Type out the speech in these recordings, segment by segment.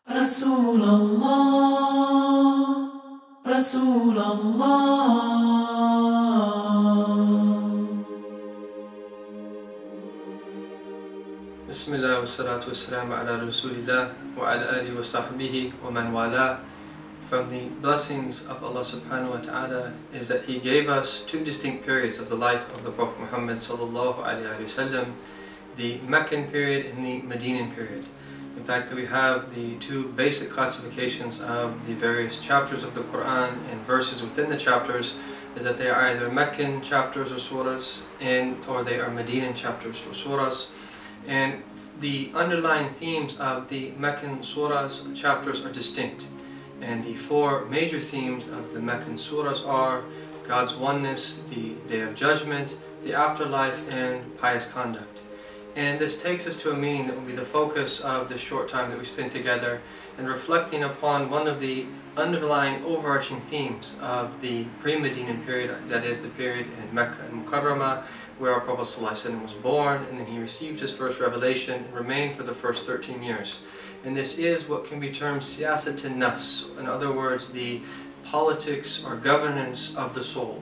رسول الله رسول الله. Bismillah wa salatu wa salam ala Rasulillah wa ala alihi wa sahbihi wa man wala. From the blessings of Allah subhanahu wa ta'ala is that He gave us two distinct periods of the life of the Prophet Muhammad sallallahu alayhi wa sallam, the Meccan period and the Medinan period. In fact, we have the two basic classifications of the various chapters of the Quran and verses within the chapters is that they are either Meccan chapters or surahs or they are Medinan chapters or surahs. And the underlying themes of the Meccan surahs chapters are distinct. And the four major themes of the Meccan surahs are God's oneness, the Day of Judgment, the afterlife, and pious conduct. And this takes us to a meaning that will be the focus of the short time that we spend together and reflecting upon one of the underlying overarching themes of the pre-Medinan period, that is the period in Mecca and Mukarramah, where our Prophet ﷺ was born, and then he received his first revelation and remained for the first 13 years. And this is what can be termed siyasat al-nafs, in other words, the politics or governance of the soul.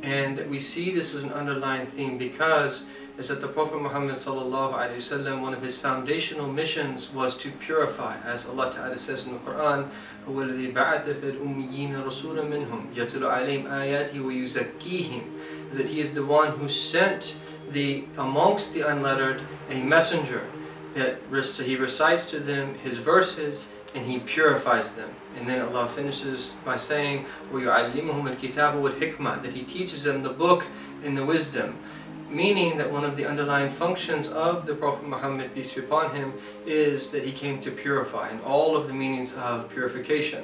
And we see this as an underlying theme because is that the Prophet Muhammad ﷺ, one of his foundational missions was to purify, as Allah Ta'ala says in the Quran, هُوَ الَّذِي بَعَثَ فِي الْأُمِّيِّينَ رَسُولًا مِّنْهُمْ يَتْلُو عَلَيْهِمْ آيَاتِهِ وَيُزَكِّيهِمْ, that he is the one who sent amongst the unlettered a messenger that he recites to them his verses and he purifies them. And then Allah finishes by saying وَيُعَلِّمُهُمُ الْكِتَابَ وَالْحِكْمَةِ, that he teaches them the book and the wisdom. Meaning that one of the underlying functions of the Prophet Muhammad, peace be upon him, is that he came to purify, and all of the meanings of purification.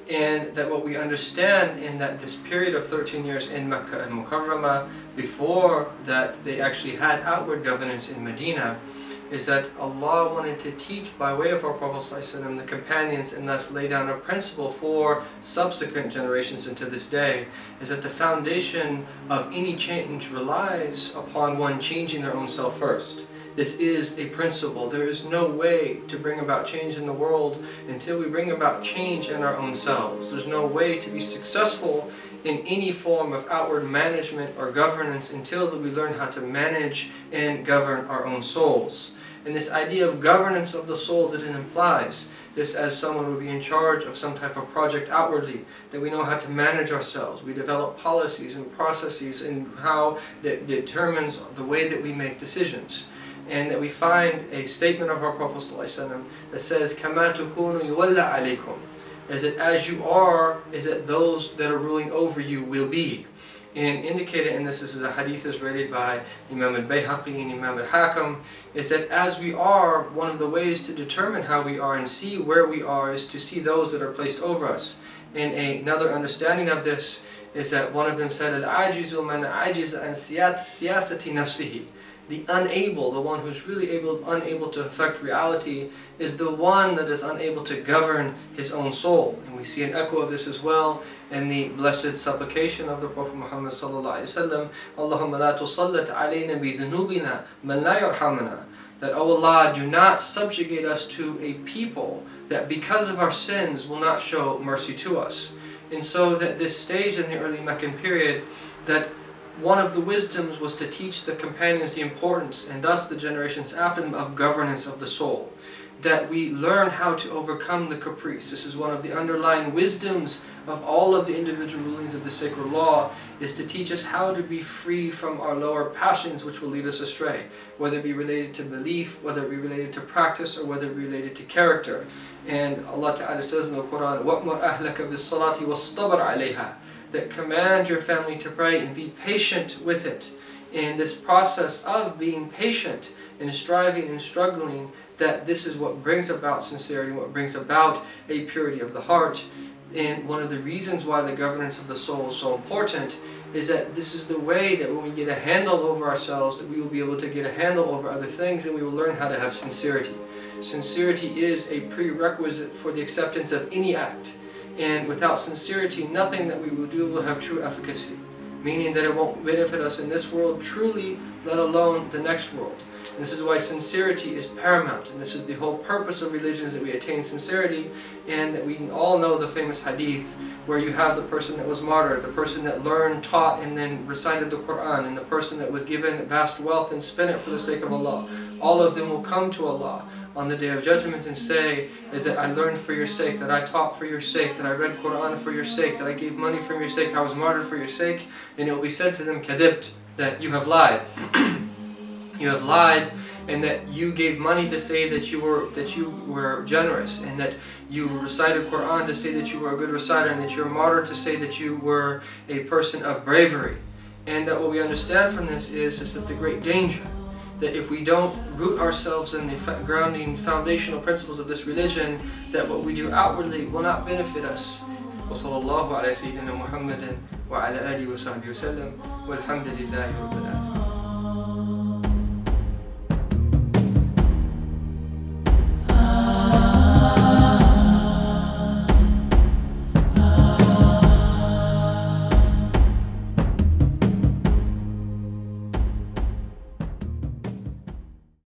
And that what we understand in that this period of 13 years in Mecca and Mukarramah, before that they actually had outward governance in Medina, is that Allah wanted to teach by way of our Prophet ﷺ, the companions, and thus lay down a principle for subsequent generations into this day, is that the foundation of any change relies upon one changing their own self first. This is a principle. There is no way to bring about change in the world until we bring about change in our own selves. There's no way to be successful in any form of outward management or governance until we learn how to manage and govern our own souls. And this idea of governance of the soul that it implies, just as someone would be in charge of some type of project outwardly, that we know how to manage ourselves. We develop policies and processes and how that determines the way that we make decisions. And that we find a statement of our Prophet ﷺ that says, كَمَا تُكُونُ يُوَلَّى عَلَيْكُمْ, is that as you are, is that those that are ruling over you will be. And indicated in this is a hadith is rated by Imam al-Bayhaqi and Imam al-Hakam, is that as we are, one of the ways to determine how we are and see where we are is to see those that are placed over us. And another understanding of this is that one of them said, Al-ajizu man ajiza an siyasati nafsihi. The unable, the one who's really unable to affect reality, is the one that is unable to govern his own soul. And we see an echo of this as well in the blessed supplication of the Prophet Muhammad sallallahu alaihi wasallam, Allahumma la tusallit alayna bi dhunubina man la yarhamana. That, O Allah, do not subjugate us to a people that because of our sins will not show mercy to us. And so that this stage in the early Meccan period, that one of the wisdoms was to teach the companions the importance, and thus the generations after them, of governance of the soul. That we learn how to overcome the caprice. This is one of the underlying wisdoms of all of the individual rulings of the sacred law, is to teach us how to be free from our lower passions which will lead us astray. Whether it be related to belief, whether it be related to practice, or whether it be related to character. And Allah Ta'ala says in the Quran, وَأْمُرْ أَهْلَكَ بِالصَّلَاةِ وَاصْطَبِرْ عَلَيْهَا, that command your family to pray and be patient with it. In this process of being patient and striving and struggling, that this is what brings about sincerity, what brings about a purity of the heart. And one of the reasons why the governance of the soul is so important is that this is the way that when we get a handle over ourselves, that we will be able to get a handle over other things, and we will learn how to have sincerity. Sincerity is a prerequisite for the acceptance of any act. And without sincerity, nothing that we will do will have true efficacy. Meaning that it won't benefit us in this world truly, let alone the next world. And this is why sincerity is paramount, and this is the whole purpose of religion, is that we attain sincerity, and that we all know the famous hadith where you have the person that was martyred, the person that learned, taught, and then recited the Quran, and the person that was given vast wealth and spent it for the sake of Allah. All of them will come to Allah on the Day of Judgment and say, is that I learned for your sake, that I taught for your sake, that I read Quran for your sake, that I gave money for your sake, I was martyred for your sake. And it will be said to them, kadibt, that you have lied. You have lied, and that you gave money to say that you were generous, and that you recited Quran to say that you were a good reciter, and that you were martyred to say that you were a person of bravery. And that what we understand from this is that the great danger, that if we don't root ourselves in the grounding foundational principles of this religion, that what we do outwardly will not benefit us. وصلى الله على سيدنا محمد وعلى آله وصحبه وسلم والحمد لله رب العالمين.